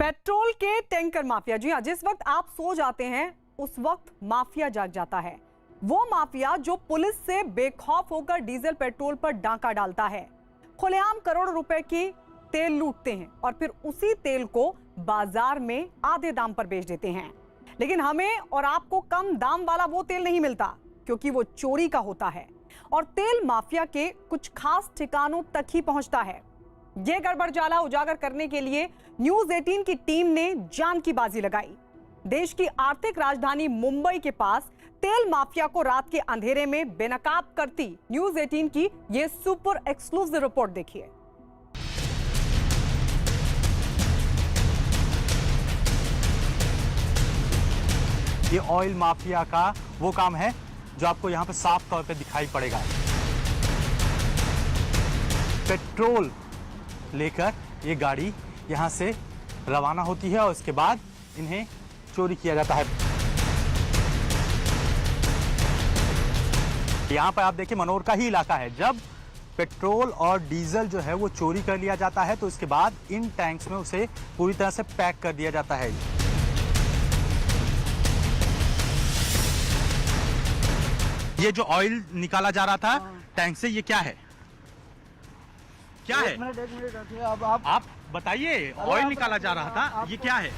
Petrol के tanker mafia. जी हाँ, जिस वक्त आप सो जाते हैं उस वक्त माफिया जाग जाता है। वो माफिया जो पुलिस से बेखौफ होकर डीजल पेट्रोल पर डाका डालता है, खुलेआम करोड़ रुपए की तेल लूटते हैं और फिर उसी तेल को बाजार में आधे दाम पर बेच देते हैं। लेकिन हमें और आपको कम दाम वाला वो तेल नहीं मिलता, क्योंकि वो चोरी का होता है और तेल माफिया के कुछ खास ठिकानों तक ही पहुंचता है। ये गड़बड़ जाला उजागर करने के लिए न्यूज 18 की टीम ने जान की बाजी लगाई। देश की आर्थिक राजधानी मुंबई के पास तेल माफिया को रात के अंधेरे में बेनकाब करती न्यूज 18 की ये सुपर एक्सक्लूसिव रिपोर्ट देखिए। ये ऑयल माफिया का वो काम है जो आपको यहाँ पे साफ तौर पे दिखाई पड़ेगा। पेट्रोल लेकर ये गाड़ी यहाँ से रवाना होती है और उसके बाद इन्हें चोरी किया जाता है। यहाँ पर आप देखिए मनोर का ही इलाका है। जब पेट्रोल और डीजल जो है वो चोरी कर लिया जाता है तो उसके बाद इन टैंक्स में उसे पूरी तरह से पैक कर दिया जाता है। ये जो ऑयल निकाला जा रहा था टैंक से, ये क्या है? क्या है? एक मिनट अब आप बताइए। ऑयल निकाला जा रहा था, ये क्या है?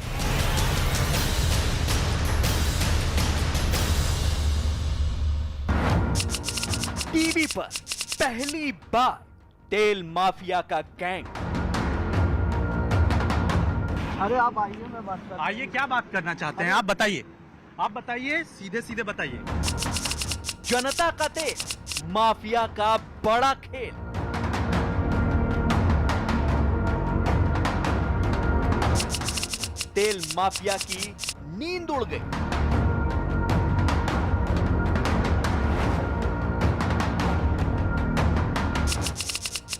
टीवी पर पहली बार तेल माफिया का गैंग। अरे आप आइए, मैं बात करता हूं। आइए, क्या बात करना चाहते हैं? आप बताइए, सीधे सीधे बताइए। जनता का तेल, माफिया का बड़ा खेल। तेल माफिया की नींद उड़ गई।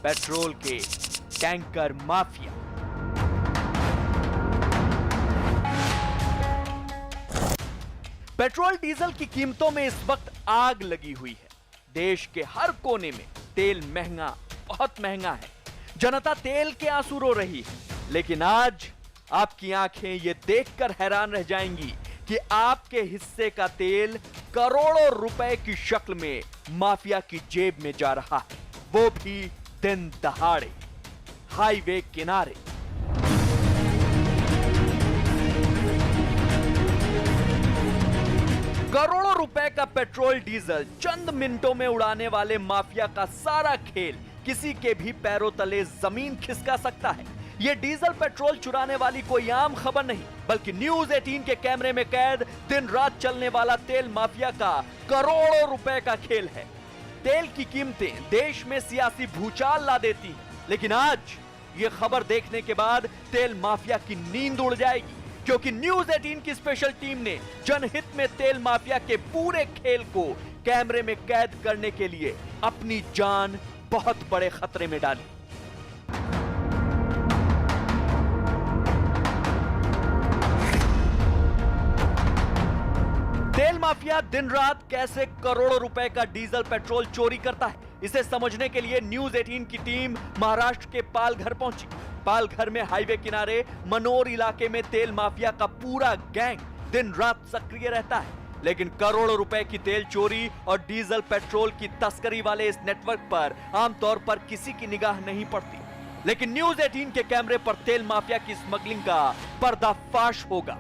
पेट्रोल के टैंकर माफिया। पेट्रोल डीजल की कीमतों में इस वक्त आग लगी हुई है। देश के हर कोने में तेल महंगा, बहुत महंगा है। जनता तेल के आंसू रो रही है। लेकिन आज आपकी आंखें ये देखकर हैरान रह जाएंगी कि आपके हिस्से का तेल करोड़ों रुपए की शक्ल में माफिया की जेब में जा रहा है, वो भी दिन दहाड़े, हाईवे किनारे। करोड़ों रुपए का पेट्रोल डीजल चंद मिनटों में उड़ाने वाले माफिया का सारा खेल किसी के भी पैरों तले जमीन खिसका सकता है। यह डीजल पेट्रोल चुराने वाली कोई आम खबर नहीं, बल्कि न्यूज 18 के कैमरे में कैद दिन रात चलने वाला तेल माफिया का करोड़ों रुपए का खेल है। तेल की कीमतें देश में सियासी भूचाल ला देती हैं, लेकिन आज ये खबर देखने के बाद तेल माफिया की नींद उड़ जाएगी, क्योंकि न्यूज 18 की स्पेशल टीम ने जनहित में तेल माफिया के पूरे खेल को कैमरे में कैद करने के लिए अपनी जान बहुत बड़े खतरे में डाली। तेल माफिया दिन रात कैसे करोड़ों रुपए का डीजल पेट्रोल चोरी करता है, इसे समझने के लिए न्यूज 18 की टीम महाराष्ट्र के पालघर पहुंची। पालघर में हाईवे किनारे मनोर इलाके में तेल माफिया का पूरा गैंग दिन रात सक्रिय रहता है। लेकिन करोड़ों रुपए की तेल चोरी और डीजल पेट्रोल की तस्करी वाले इस नेटवर्क पर आमतौर पर किसी की निगाह नहीं पड़ती। लेकिन न्यूज 18 के कैमरे पर तेल माफिया की स्मगलिंग का पर्दाफाश होगा।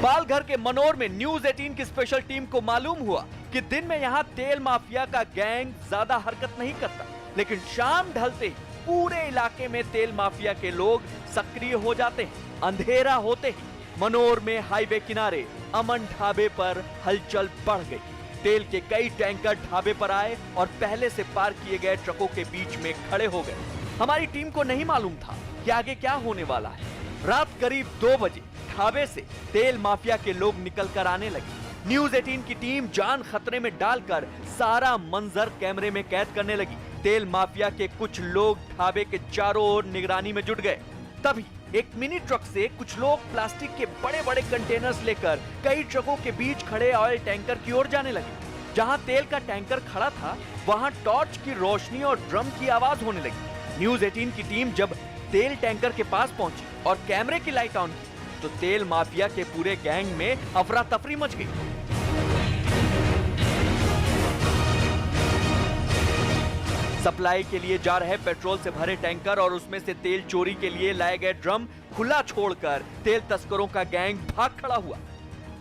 पालघर के मनोर में न्यूज 18 की स्पेशल टीम को मालूम हुआ कि दिन में यहां तेल माफिया का गैंग ज्यादा हरकत नहीं करता, लेकिन शाम ढलते ही पूरे इलाके में तेल माफिया के लोग सक्रिय हो जाते हैं। अंधेरा होते ही मनोर में हाईवे किनारे अमन ढाबे पर हलचल बढ़ गई। तेल के कई टैंकर ढाबे पर आए और पहले से पार किए गए ट्रकों के बीच में खड़े हो गए। हमारी टीम को नहीं मालूम था कि आगे क्या होने वाला है। रात करीब 2 बजे ढाबे से तेल माफिया के लोग निकल कर आने लगे। न्यूज 18 की टीम जान खतरे में डालकर सारा मंजर कैमरे में कैद करने लगी। तेल माफिया के कुछ लोग ढाबे के चारों ओर निगरानी में जुट गए। तभी एक मिनी ट्रक से कुछ लोग प्लास्टिक के बड़े बड़े कंटेनर्स लेकर कई ट्रकों के बीच खड़े ऑयल टैंकर की ओर जाने लगे। जहां तेल का टैंकर खड़ा था वहां टॉर्च की रोशनी और ड्रम की आवाज होने लगी। न्यूज 18 की टीम जब तेल टैंकर के पास पहुंची और कैमरे की लाइट ऑन की तो तेल माफिया के पूरे गैंग में अफरा तफरी मच गई। सप्लाई के लिए जा रहे पेट्रोल से भरे टैंकर और उसमें से तेल चोरी के लिए लाए गए ड्रम खुला छोड़कर तेल तस्करों का गैंग भाग खड़ा हुआ।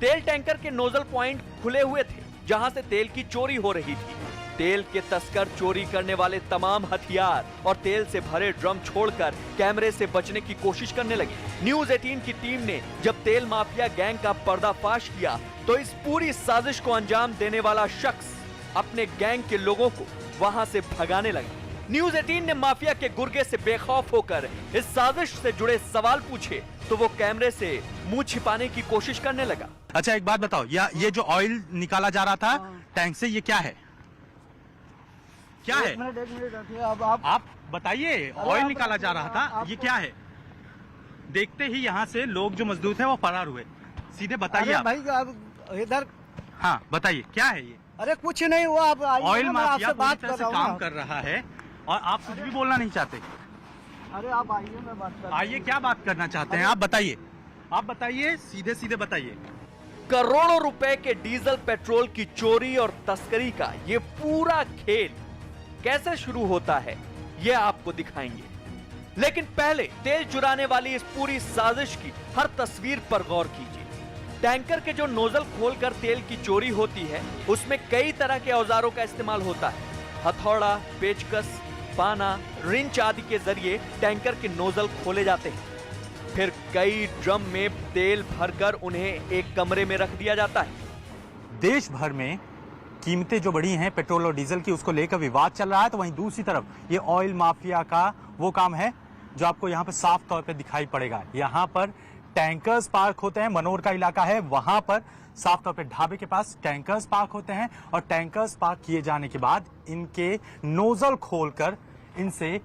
तेल टैंकर के नोजल पॉइंट खुले हुए थे जहां से तेल की चोरी हो रही थी। तेल के तस्कर चोरी करने वाले तमाम हथियार और तेल से भरे ड्रम छोड़कर कैमरे से बचने की कोशिश करने लगे। न्यूज 18 की टीम ने जब तेल माफिया गैंग का पर्दाफाश किया तो इस पूरी साजिश को अंजाम देने वाला शख्स अपने गैंग के लोगों को वहां से भगाने लगा। न्यूज 18 ने माफिया के गुर्गे से बेखौफ होकर इस साजिश से जुड़े सवाल पूछे तो वो कैमरे से मुंह छिपाने की कोशिश करने लगा। अच्छा एक बात बताओ, ये जो ऑयल निकाला जा रहा था टैंक से, ये क्या है? क्या है? एक मिनट रखिए। अब आप बताइए, ऑयल निकाला जा रहा था, ये क्या है? देखते ही यहाँ से लोग जो मजदूर थे वो फरार हुए। सीधे बताइए आप। भाई अब इधर। हाँ बताइए क्या है ये? अरे कुछ नहीं हुआ, आप ऑयल मैं माफिया आपसे बात पूरी तरह कर से रहा काम हूँ। कर रहा है और आप कुछ भी बोलना नहीं चाहते। अरे आप आइए, मैं बात कर। आइए, क्या बात करना चाहते हैं आप बताइए। आप बताइए, सीधे सीधे बताइए। करोड़ों रुपए के डीजल पेट्रोल की चोरी और तस्करी का ये पूरा खेल कैसे शुरू होता है ये आपको दिखाएंगे, लेकिन पहले तेल चुराने वाली इस पूरी साजिश की हर तस्वीर पर गौर कीजिए। टैंकर के जो नोजल खोलकर तेल की चोरी होती है उसमें कई तरह के औजारों का इस्तेमाल होता है। हथौड़ा, पेचकस, पाना, रिंच आदि के जरिए टैंकर के नोजल खोले जाते हैं। फिर कई ड्रम में तेल भरकर उन्हें एक कमरे में रख दिया जाता है। देश भर में कीमतें जो बढ़ी हैं पेट्रोल और डीजल की, उसको लेकर विवाद चल रहा है, तो वहीं दूसरी तरफ ये ऑयल माफिया का वो काम है जो आपको यहाँ पर साफ तौर पे दिखाई पड़ेगा। यहाँ पर टैंकर्स पार्क होते हैं, मनोर का इलाका है, वहां पर साफ तौर पे ढाबे के पास टैंकर्स पार्क होते हैं और टैंकर्स पार्क किए जाने के बाद इनके नोजल खोलकर इनसे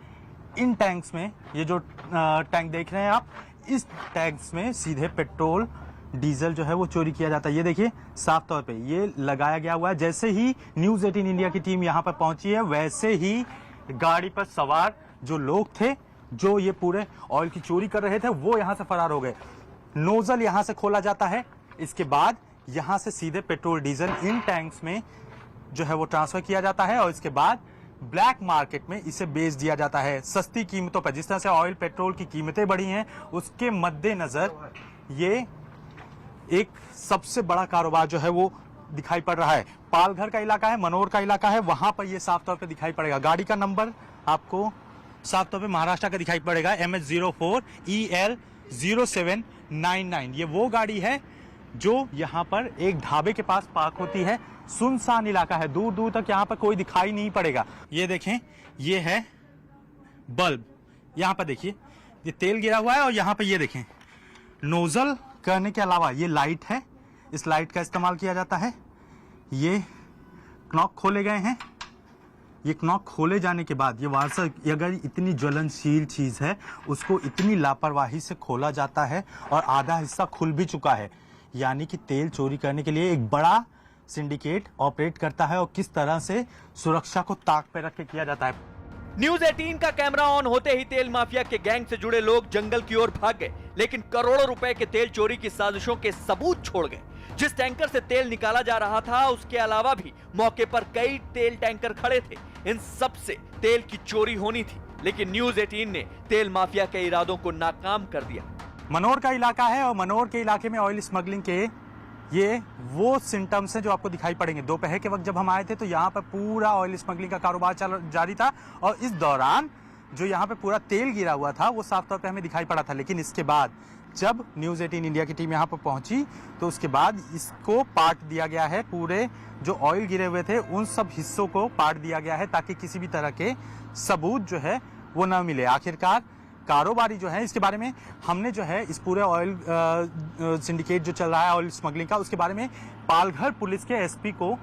इन टैंक्स में, ये जो टैंक देख रहे हैं आप, इस टैंक्स में सीधे पेट्रोल डीजल जो है वो चोरी किया जाता है। ये देखिए साफ तौर पे ये लगाया गया हुआ है। जैसे ही न्यूज 18 इंडिया की टीम यहाँ पर पहुंची है वैसे ही गाड़ी पर सवार जो लोग थे जो ये पूरे ऑयल की चोरी कर रहे थे वो यहाँ से फरार हो गए। नोजल यहाँ से खोला जाता है, इसके बाद यहाँ से सीधे पेट्रोल डीजल इन टैंक्स में जो है वो ट्रांसफर किया जाता है और इसके बाद ब्लैक मार्केट में इसे बेच दिया जाता है सस्ती कीमतों पर। जिस तरह से ऑयल पेट्रोल की कीमतें बढ़ी हैं उसके मद्देनजर ये एक सबसे बड़ा कारोबार जो है वो दिखाई पड़ रहा है। पालघर का इलाका है, मनोर का इलाका है, वहां पर ये साफ तौर पे दिखाई पड़ेगा। गाड़ी का नंबर आपको साफ तौर पे महाराष्ट्र का दिखाई पड़ेगा, MH04EL0799। ये वो गाड़ी है जो यहाँ पर एक ढाबे के पास पार्क होती है। सुनसान इलाका है, दूर दूर तक यहाँ पर कोई दिखाई नहीं पड़ेगा। ये देखें, ये है बल्ब, यहाँ पर देखिए ये तेल गिरा हुआ है और यहाँ पर ये देखें नोजल करने के अलावा ये लाइट है, इस लाइट का इस्तेमाल किया जाता है। ये नॉक खोले गए हैं, ये नॉक खोले जाने के बाद ये वारसा अगर इतनी ज्वलनशील चीज है उसको इतनी लापरवाही से खोला जाता है और आधा हिस्सा खुल भी चुका है, यानी कि तेल चोरी करने के लिए एक बड़ा सिंडिकेट ऑपरेट करता है और किस तरह से सुरक्षा को ताक पे रख के किया जाता है। न्यूज 18 का कैमरा ऑन होते ही तेल माफिया के गैंग से जुड़े लोग जंगल की ओर भाग गए, लेकिन करोड़ों रुपए के तेल चोरी की साजिशों के सबूत छोड़ गए। जिस टैंकर से तेल निकाला जा रहा था उसके अलावा भी मौके पर कई तेल टैंकर खड़े थे। इन सब से तेल की चोरी होनी थी, लेकिन न्यूज 18 ने तेल माफिया के इरादों को नाकाम कर दिया। मनोर का इलाका है और मनोर के इलाके में ऑयल स्मगलिंग के ये वो सिम्टम्स हैं जो आपको दिखाई पड़ेंगे। दोपहर के वक्त जब हम आए थे तो यहाँ पर पूरा ऑयल स्मगलिंग का कारोबार जारी था और इस दौरान जो यहाँ पे पूरा तेल गिरा हुआ था वो साफ तौर पे हमें दिखाई पड़ा था। लेकिन इसके बाद जब न्यूज 18 इंडिया की टीम यहाँ पर पहुंची तो उसके बाद इसको पार्ट दिया गया है, पूरे जो ऑयल गिरे हुए थे उन सब हिस्सों को पार्ट दिया गया है ताकि किसी भी तरह के सबूत जो है वो न मिले। आखिरकार कारोबारी जो है इसके बारे में हमने जो है इस पूरे ऑयल सिंडिकेट जो चल रहा है ऑयल स्मगलिंग का, उसके बारे में पालघर पुलिस के एसपी को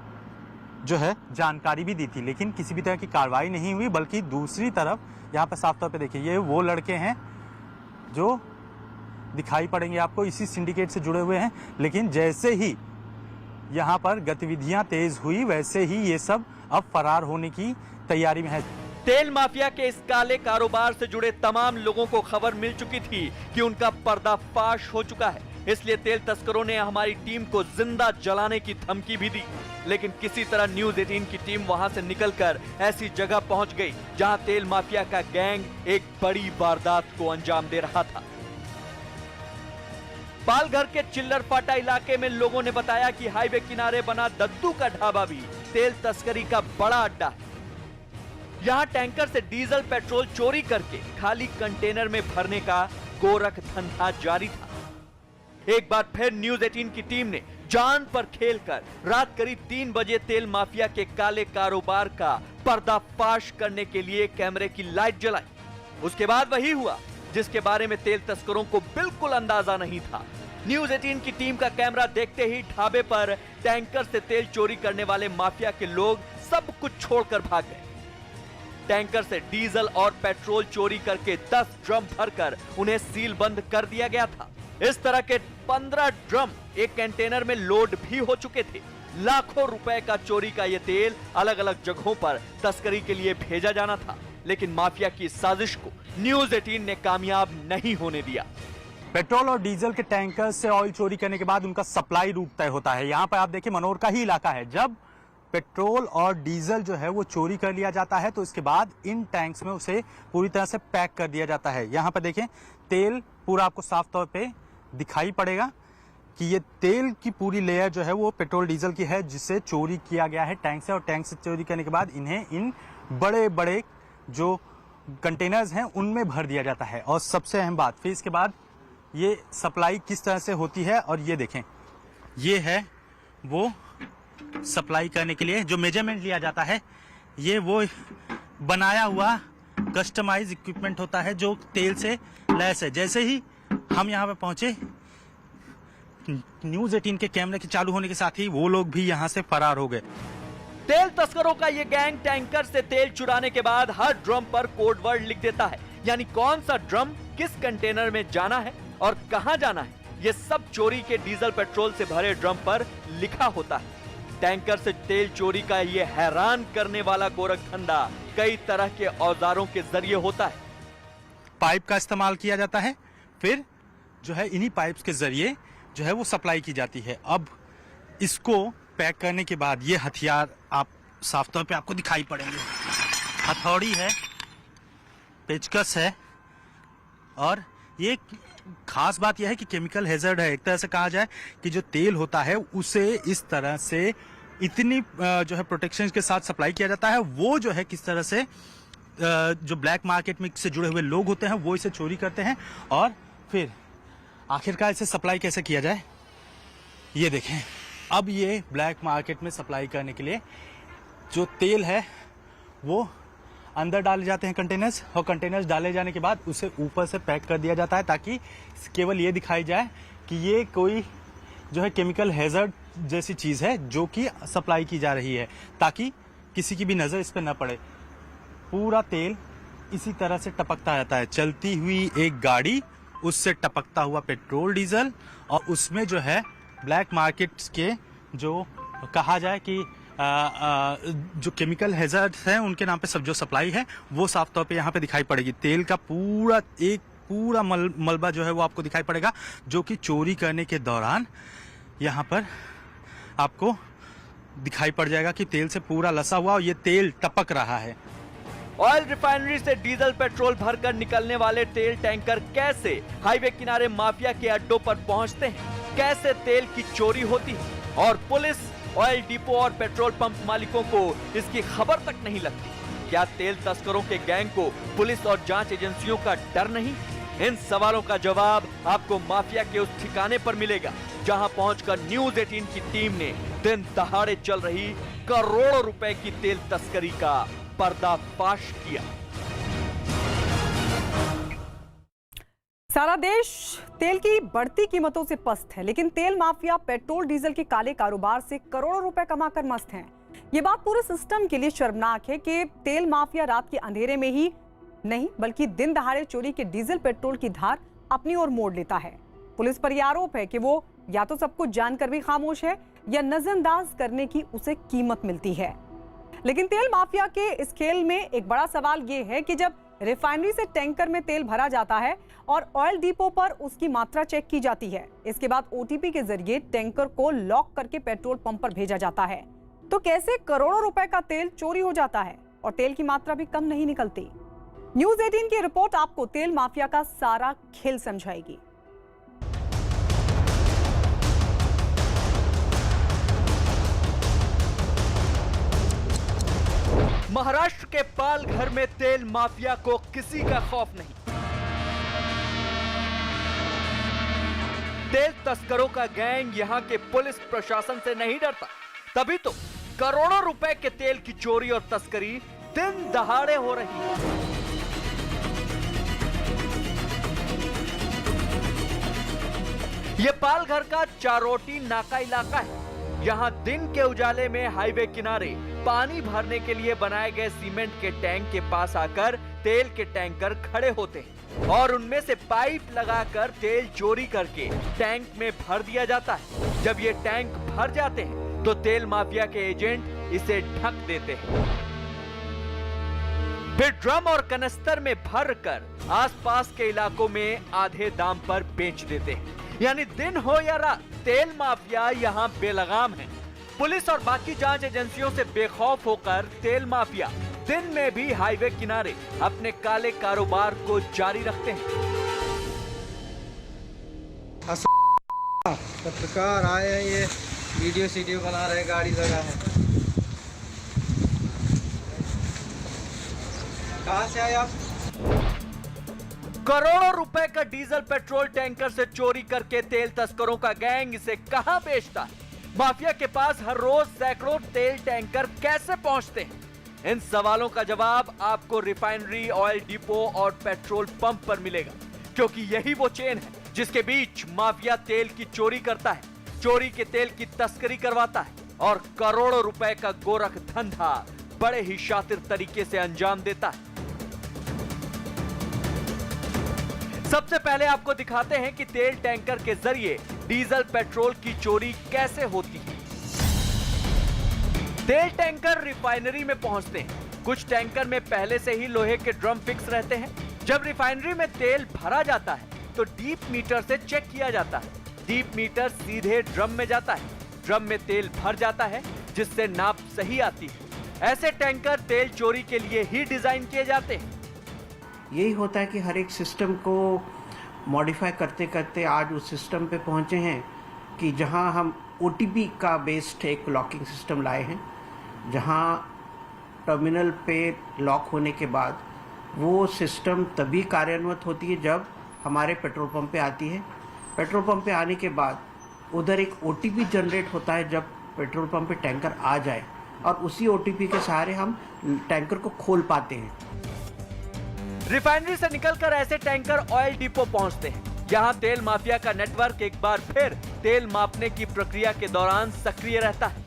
जो है जानकारी भी दी थी, लेकिन किसी भी तरह की कार्रवाई नहीं हुई। बल्कि दूसरी तरफ यहाँ पर साफ तौर पे देखिए ये वो लड़के हैं जो दिखाई पड़ेंगे आपको इसी सिंडिकेट से जुड़े हुए हैं, लेकिन जैसे ही यहाँ पर गतिविधियां तेज हुई वैसे ही ये सब अब फरार होने की तैयारी में है। तेल माफिया के इस काले कारोबार से जुड़े तमाम लोगों को खबर मिल चुकी थी कि उनका पर्दाफाश हो चुका है, इसलिए तेल तस्करों ने हमारी टीम को जिंदा जलाने की धमकी भी दी। लेकिन किसी तरह न्यूज 18 की टीम वहां से निकलकर ऐसी जगह पहुंच गई जहां तेल माफिया का गैंग एक बड़ी वारदात को अंजाम दे रहा था। पालघर के चिल्लर फाटा इलाके में लोगों ने बताया कि हाईवे किनारे बना दद्दू का ढाबा भी तेल तस्करी का बड़ा अड्डा है। यहां टैंकर से डीजल पेट्रोल चोरी करके खाली कंटेनर में भरने का गोरख धंधा जारी था। एक बार फिर न्यूज 18 की टीम ने जान पर खेलकर रात करीब 3 बजे तेल माफिया के काले कारोबार का पर्दाफाश करने के लिए कैमरे की लाइट जलाई। उसके बाद वही हुआ जिसके बारे में तेल तस्करों को बिल्कुल अंदाजा नहीं था। न्यूज 18 की टीम का कैमरा देखते ही ढाबे पर टैंकर से तेल चोरी करने वाले माफिया के लोग सब कुछ छोड़कर भाग गए। टैंकर से डीजल और पेट्रोल चोरी करके 10 ड्रम भरकर उन्हें सील बंद कर दिया गया था। इस तरह के 15 ड्रम एक कंटेनर में लोड भी हो चुके थे। लाखों रुपए का चोरी का यह तेल अलग अलग जगहों पर तस्करी के लिए भेजा जाना था, लेकिन माफिया की साजिश को न्यूज 18 ने कामयाब नहीं होने दिया। पेट्रोल और डीजल के टैंकर से ऑयल चोरी करने के बाद उनका सप्लाई रूट तय होता है। यहाँ पर आप देखिए मनोर का ही इलाका है। जब पेट्रोल और डीजल जो है वो चोरी कर लिया जाता है तो इसके बाद इन टैंक्स में उसे पूरी तरह से पैक कर दिया जाता है। यहाँ पर देखें तेल पूरा आपको साफ तौर पे दिखाई पड़ेगा कि ये तेल की पूरी लेयर जो है वो पेट्रोल डीजल की है जिसे चोरी किया गया है टैंक से, और टैंक से चोरी करने के बाद इन्हें इन बड़े बड़े जो कंटेनर्स हैं उनमें भर दिया जाता है। और सबसे अहम बात, फिर इसके बाद ये सप्लाई किस तरह से होती है, और ये देखें ये है वो सप्लाई करने के लिए जो मेजरमेंट लिया जाता है। ये वो बनाया हुआ कस्टमाइज इक्विपमेंट होता है जो तेल से लैस है। जैसे ही हम यहाँ पे पहुंचे न्यूज 18 के कैमरे के चालू होने के साथ ही वो लोग भी यहाँ से फरार हो गए। तेल तस्करों का ये गैंग टैंकर से तेल चुराने के बाद हर ड्रम पर कोड वर्ड लिख देता है, यानी कौन सा ड्रम किस कंटेनर में जाना है और कहां जाना है, ये सब चोरी के डीजल पेट्रोल से भरे ड्रम पर लिखा होता है। टैंकर से तेल चोरी का ये हैरान करने वाला गोरख धंधा कई तरह के औजारों के जरिए होता है। पाइप का इस्तेमाल किया जाता है, फिर जो है इन्हीं पाइप्स के जरिए जो है वो सप्लाई की जाती है। अब इसको पैक करने के बाद ये हथियार आप साफ तौर पे आपको दिखाई पड़ेंगे। हथौड़ी है, पेचकस है, और ये खास बात यह है कि केमिकल हैजर्ड है। एक तरह से कहा जाए कि जो तेल होता है उसे इस तरह से इतनी जो है प्रोटेक्शन के साथ सप्लाई किया जाता है। वो जो है किस तरह से जो ब्लैक मार्केट में से जुड़े हुए लोग होते हैं वो इसे चोरी करते हैं, और फिर आखिरकार इसे सप्लाई कैसे किया जाए ये देखें। अब ये ब्लैक मार्केट में सप्लाई करने के लिए जो तेल है वो अंदर डाले जाते हैं कंटेनर्स, और कंटेनर्स डाले जाने के बाद उसे ऊपर से पैक कर दिया जाता है ताकि केवल ये दिखाई जाए कि ये कोई जो है केमिकल हैजर्ड जैसी चीज़ है जो कि सप्लाई की जा रही है, ताकि किसी की भी नज़र इस पर न पड़े। पूरा तेल इसी तरह से टपकता रहता है। चलती हुई एक गाड़ी, उससे टपकता हुआ पेट्रोल डीजल, और उसमें जो है ब्लैक मार्केट्स के जो कहा जाए कि जो केमिकल हैजर्ड्स हैं उनके नाम पे सब जो सप्लाई है वो साफ तौर पे यहाँ पे दिखाई पड़ेगी। तेल का पूरा मलबा जो है वो आपको दिखाई पड़ेगा, जो कि चोरी करने के दौरान यहाँ पर आपको दिखाई पड़ जाएगा कि तेल से पूरा लसा हुआ और ये तेल टपक रहा है। ऑयल रिफाइनरी से डीजल पेट्रोल भरकर निकलने वाले तेल टैंकर कैसे हाईवे किनारे माफिया के अड्डों पर पहुंचते हैं, कैसे तेल की चोरी होती है, और पुलिस, ऑयल डिपो और पेट्रोल पंप मालिकों को इसकी खबर तक नहीं लगती। क्या तेल तस्करों के गैंग को पुलिस और जांच एजेंसियों का डर नहीं? इन सवालों का जवाब आपको माफिया के उस ठिकाने पर मिलेगा जहां पहुंचकर न्यूज 18 की टीम ने दिन दहाड़े चल रही करोड़ों रुपए की तेल तस्करी का पर्दाफाश किया। सारा देश तेल की बढ़ती कीमतों से पस्त है, लेकिन तेल माफिया पेट्रोल डीजल के काले कारोबार से करोड़ों रुपए कमाकर मस्त हैं। ये बात पूरे सिस्टम के लिए शर्मनाक है कि तेल माफिया रात के अंधेरे में ही नहीं बल्कि दिन दहाड़े चोरी के डीजल पेट्रोल की धार अपनी ओर मोड़ लेता है। पुलिस पर यह आरोप है कि वो या तो सब कुछ जानकर भी खामोश है या नजरअंदाज करने की उसे कीमत मिलती है। लेकिन तेल माफिया के इस खेल में एक बड़ा सवाल ये है कि जब रिफाइनरी से टैंकर में तेल भरा जाता है और ऑयल डिपो पर उसकी मात्रा चेक की जाती है, इसके बाद ओटीपी के जरिए टैंकर को लॉक करके पेट्रोल पंप पर भेजा जाता है, तो कैसे करोड़ों रुपए का तेल चोरी हो जाता है और तेल की मात्रा भी कम नहीं निकलती। न्यूज़ 18 की रिपोर्ट आपको तेल माफिया का सारा खेल समझाएगी। महाराष्ट्र के पालघर में तेल माफिया को किसी का खौफ नहीं। तेल तस्करों का गैंग यहां के पुलिस प्रशासन से नहीं डरता, तभी तो करोड़ों रुपए के तेल की चोरी और तस्करी दिन दहाड़े हो रही है। यह पालघर का चारोटी नाका इलाका है। यहां दिन के उजाले में हाईवे किनारे पानी भरने के लिए बनाए गए सीमेंट के टैंक के पास आकर तेल के टैंकर खड़े होते हैं और उनमें से पाइप लगाकर तेल चोरी करके टैंक में भर दिया जाता है। जब ये टैंक भर जाते हैं तो तेल माफिया के एजेंट इसे ढक देते हैं, फिर ड्रम और कनस्तर में भरकर आसपास के इलाकों में आधे दाम पर बेच देते हैं। यानी दिन हो या रात, तेल माफिया यहाँ बेलगाम है। पुलिस और बाकी जांच एजेंसियों से बेखौफ होकर तेल माफिया दिन में भी हाईवे किनारे अपने काले कारोबार को जारी रखते हैं। पत्रकार आए हैं, ये वीडियो बना रहे, गाड़ी लगा है। कहाँ से आए आप? करोड़ों रुपए का डीजल पेट्रोल टैंकर से चोरी करके तेल तस्करों का गैंग इसे कहां बेचता है? माफिया के पास हर रोज सैकड़ों तेल टैंकर कैसे पहुंचते हैं? इन सवालों का जवाब आपको रिफाइनरी, ऑयल डिपो और पेट्रोल पंप पर मिलेगा, क्योंकि यही वो चेन है जिसके बीच माफिया तेल की चोरी करता है, चोरी के तेल की तस्करी करवाता है और करोड़ों रुपए का गोरख धंधा बड़े ही शातिर तरीके से अंजाम देता है। सबसे पहले आपको दिखाते हैं कि तेल टैंकर के जरिए डीजल पेट्रोल की चोरी कैसे होती है। तेल टैंकर रिफाइनरी में पहुंचते हैं। कुछ टैंकर में पहले से ही लोहे के ड्रम फिक्स रहते हैं। जब रिफाइनरी में तेल भरा जाता है तो डीप मीटर से चेक किया जाता है। डीप मीटर सीधे ड्रम में जाता है। ड्रम में तेल भर जाता है, जिससे नाप सही आती है। ऐसे टैंकर तेल चोरी के लिए ही डिजाइन किए जाते हैं। यही होता है कि हर एक सिस्टम को मॉडिफाई करते करते आज उस सिस्टम पे पहुंचे हैं कि जहां हम ओटीपी का बेस्ड एक लॉकिंग सिस्टम लाए हैं, जहां टर्मिनल पे लॉक होने के बाद वो सिस्टम तभी कार्यान्वित होती है जब हमारे पेट्रोल पंप पे आती है। पेट्रोल पंप पे आने के बाद उधर एक ओटीपी जनरेट होता है जब पेट्रोल पंप पे टैंकर आ जाए, और उसी ओटीपी के सहारे हम टैंकर को खोल पाते हैं। रिफाइनरी से निकलकर ऐसे टैंकर ऑयल डिपो पहुंचते हैं। यहाँ तेल माफिया का नेटवर्क एक बार फिर तेल मापने की प्रक्रिया के दौरान सक्रिय रहता है।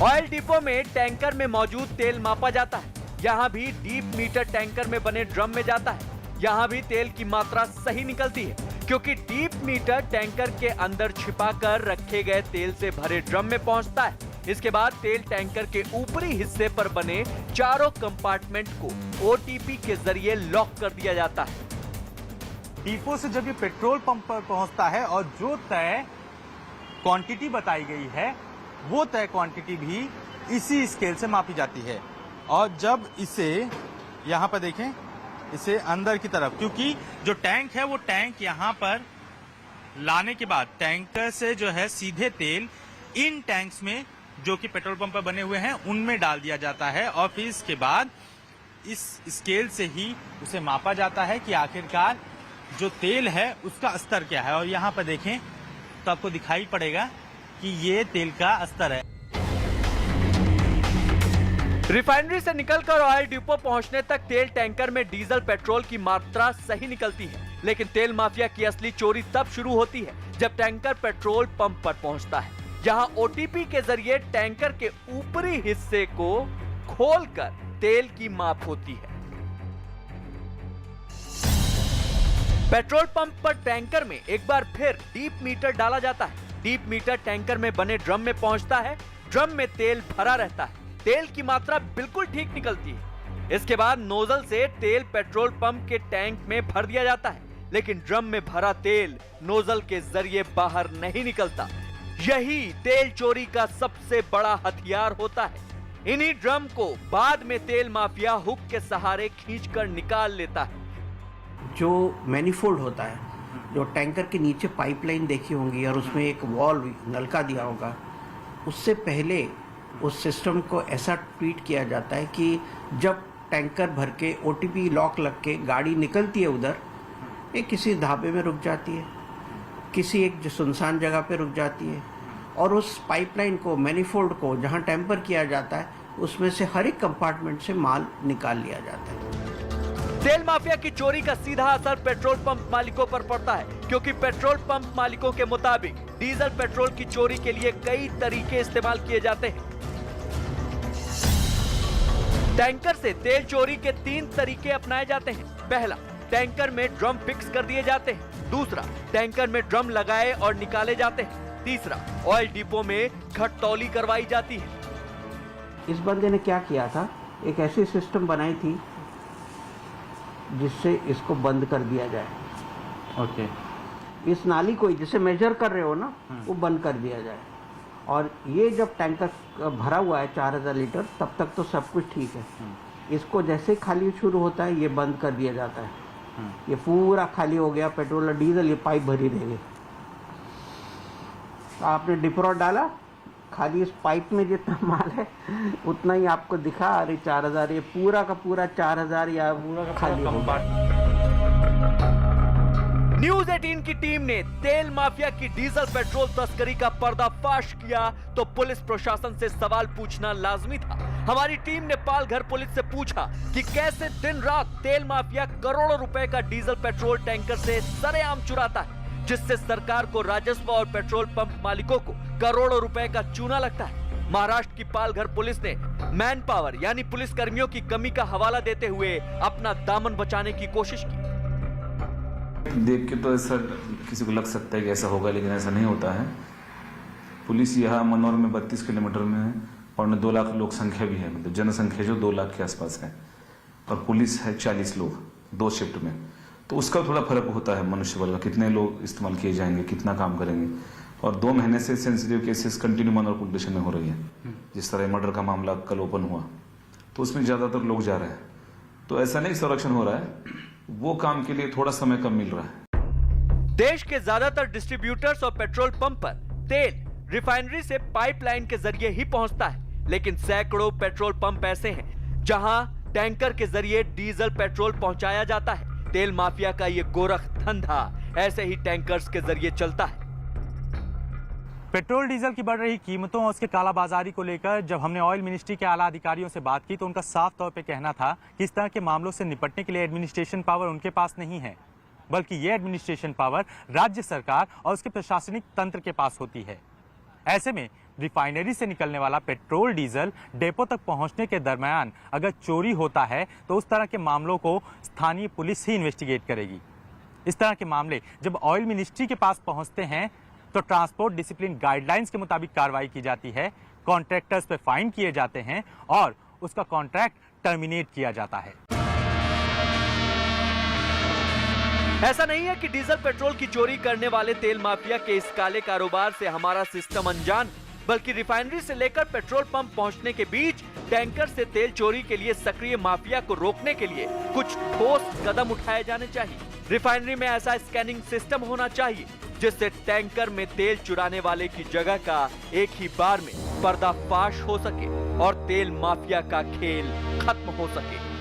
ऑयल डिपो में टैंकर में मौजूद तेल मापा जाता है। यहाँ भी डीप मीटर टैंकर में बने ड्रम में जाता है। यहाँ भी तेल की मात्रा सही निकलती है, क्योंकि डीप मीटर टैंकर के अंदर छिपाकर रखे गए तेल से भरे ड्रम में पहुंचता है। इसके बाद तेल टैंकर के ऊपरी हिस्से पर बने चारों कंपार्टमेंट को ओटीपी के जरिए लॉक कर दिया जाता है। डिपो से जब ये पेट्रोल पंप पर पहुंचता है और जो तय क्वांटिटी बताई गई है वो तय क्वांटिटी भी इसी स्केल से मापी जाती है। और जब इसे यहाँ पर देखें, इसे अंदर की तरफ, क्योंकि जो टैंक है वो टैंक यहाँ पर लाने के बाद टैंकर से जो है सीधे तेल इन टैंक्स में जो कि पेट्रोल पंप पर बने हुए हैं उनमें डाल दिया जाता है, और फिर इसके बाद इस स्केल से ही उसे मापा जाता है कि आखिरकार जो तेल है उसका स्तर क्या है। और यहाँ पर देखें तो आपको दिखाई पड़ेगा कि ये तेल का स्तर है। रिफाइनरी से निकलकर ऑयल डिपो पहुंचने तक तेल टैंकर में डीजल पेट्रोल की मात्रा सही निकलती है, लेकिन तेल माफिया की असली चोरी तब शुरू होती है जब टैंकर पेट्रोल पंप पर पहुंचता है। यहाँ ओटीपी के जरिए टैंकर के ऊपरी हिस्से को खोलकर तेल की माप होती है। पेट्रोल पंप पर टैंकर में एक बार फिर डीप मीटर डाला जाता है। डीप मीटर टैंकर में बने ड्रम में पहुंचता है। ड्रम में तेल भरा रहता है। तेल की मात्रा बिल्कुल ठीक निकलती है। इसके बाद नोजल से तेल पेट्रोल पंप के टैंक में भर दिया जाता है, लेकिन ड्रम में भरा तेल नोजल के जरिए बाहर नहीं निकलता। यही तेल चोरी का सबसे बड़ा हथियार होता है। इन्हीं ड्रम को बाद में तेल माफिया हुक के सहारे खींचकर निकाल लेता है। जो मैनिफोल्ड होता है, जो टैंकर के नीचे पाइपलाइन देखी होंगी और उसमें एक वॉल्व नलका दिया होगा, उससे पहले उस सिस्टम को ऐसा ट्रीट किया जाता है कि जब टैंकर भर के ओटीपी लॉक लग के गाड़ी निकलती है उधर, ये किसी ढाबे में रुक जाती है, किसी एक जो सुनसान जगह पे रुक जाती है, और उस पाइपलाइन को, मैनिफोल्ड को जहाँ टेम्पर किया जाता है, उसमें से हर एक कंपार्टमेंट से माल निकाल लिया जाता है। तेल माफिया की चोरी का सीधा असर पेट्रोल पंप मालिकों पर पड़ता है, क्योंकि पेट्रोल पंप मालिकों के मुताबिक डीजल पेट्रोल की चोरी के लिए कई तरीके इस्तेमाल किए जाते हैं। टैंकर से तेल चोरी के 3 तरीके अपनाए जाते हैं। पहला, टैंकर में ड्रम फिक्स कर दिए जाते हैं। दूसरा, टैंकर में ड्रम लगाए और निकाले जाते हैं। तीसरा, ऑयल डिपो में घटतौली करवाई जाती है। इस बंदे ने क्या किया था, एक ऐसी सिस्टम बनाई थी जिससे इसको बंद कर दिया जाए। ओके। इस नाली को जिसे मेजर कर रहे हो ना, वो बंद कर दिया जाए। और ये जब टैंकर भरा हुआ है 4000 लीटर, तब तक तो सब कुछ ठीक है। इसको जैसे खाली शुरू होता है, ये बंद कर दिया जाता है। ये पूरा खाली हो गया पेट्रोल और डीजल, ये पाइप भरी रह गई। आपने डिफ्रॉड डाला, खाली इस पाइप में जितना माल है उतना ही आपको दिखा। अरे 4000, ये पूरा का पूरा 4000 या पूरा का खाली हो गया। न्यूज 18 की टीम ने तेल माफिया की डीजल पेट्रोल तस्करी का पर्दाफाश किया तो पुलिस प्रशासन से सवाल पूछना लाजमी था। हमारी टीम ने पालघर पुलिस से पूछा कि कैसे दिन रात तेल माफिया करोड़ों रुपए का डीजल पेट्रोल टैंकर से सरेआम चुराता है, जिससे सरकार को राजस्व और पेट्रोल पंप मालिकों को करोड़ों रुपए का चूना लगता है। महाराष्ट्र की पालघर पुलिस ने मैन पावर यानी पुलिस कर्मियों की कमी का हवाला देते हुए अपना दामन बचाने की कोशिश की। देख के तो ऐसा किसी को लग सकता है कि ऐसा होगा, लेकिन ऐसा नहीं होता है। पुलिस यहाँ मनोर में 32 किलोमीटर में है और 2 लाख लोग संख्या भी है, मतलब जनसंख्या जो 2 लाख के आसपास है, और पुलिस है 40 लोग 2 शिफ्ट में। तो उसका थोड़ा फर्क होता है मनुष्य बल का, कितने लोग इस्तेमाल किए जाएंगे, कितना काम करेंगे। और 2 महीने से sensitive cases continue Manor police station में हो रही है। जिस तरह मर्डर का मामला कल ओपन हुआ, तो उसमें ज्यादातर लोग जा रहे हैं। तो ऐसा नहीं संरक्षण हो रहा है, वो काम के लिए थोड़ा समय कम मिल रहा है। देश के ज्यादातर डिस्ट्रीब्यूटर्स और पेट्रोल पंप पर तेल रिफाइनरी से पाइपलाइन के जरिए ही पहुंचता है, लेकिन सैकड़ों पेट्रोल पंप ऐसे हैं जहां टैंकर के जरिए डीजल पेट्रोल पहुंचाया जाता है। तेल माफिया का ये गोरख धंधा ऐसे ही टैंकर्स के जरिए चलता है। पेट्रोल डीजल की बढ़ रही कीमतों और उसके कालाबाजारी को लेकर जब हमने ऑयल मिनिस्ट्री के आला अधिकारियों से बात की तो उनका साफ तौर पे कहना था कि इस तरह के मामलों से निपटने के लिए एडमिनिस्ट्रेशन पावर उनके पास नहीं है, बल्कि ये एडमिनिस्ट्रेशन पावर राज्य सरकार और उसके प्रशासनिक तंत्र के पास होती है। ऐसे में रिफाइनरी से निकलने वाला पेट्रोल डीजल डेपो तक पहुंचने के दरमियान अगर चोरी होता है तो उस तरह के मामलों को स्थानीय पुलिस ही इन्वेस्टिगेट करेगी। इस तरह के मामले जब ऑयल मिनिस्ट्री के पास पहुंचते हैं तो ट्रांसपोर्ट डिसिप्लिन गाइडलाइंस के मुताबिक कार्रवाई की जाती है, कॉन्ट्रैक्टर्स पे फाइन किए जाते हैं और उसका कॉन्ट्रैक्ट टर्मिनेट किया जाता है। ऐसा नहीं है कि डीजल पेट्रोल की चोरी करने वाले तेल माफिया के इस काले कारोबार से हमारा सिस्टम अनजान, बल्कि रिफाइनरी से लेकर पेट्रोल पंप पहुंचने के बीच टैंकर से तेल चोरी के लिए सक्रिय माफिया को रोकने के लिए कुछ ठोस कदम उठाए जाने चाहिए। रिफाइनरी में ऐसा स्कैनिंग सिस्टम होना चाहिए जिससे टैंकर में तेल चुराने वाले की जगह का एक ही बार में पर्दाफाश हो सके और तेल माफिया का खेल खत्म हो सके।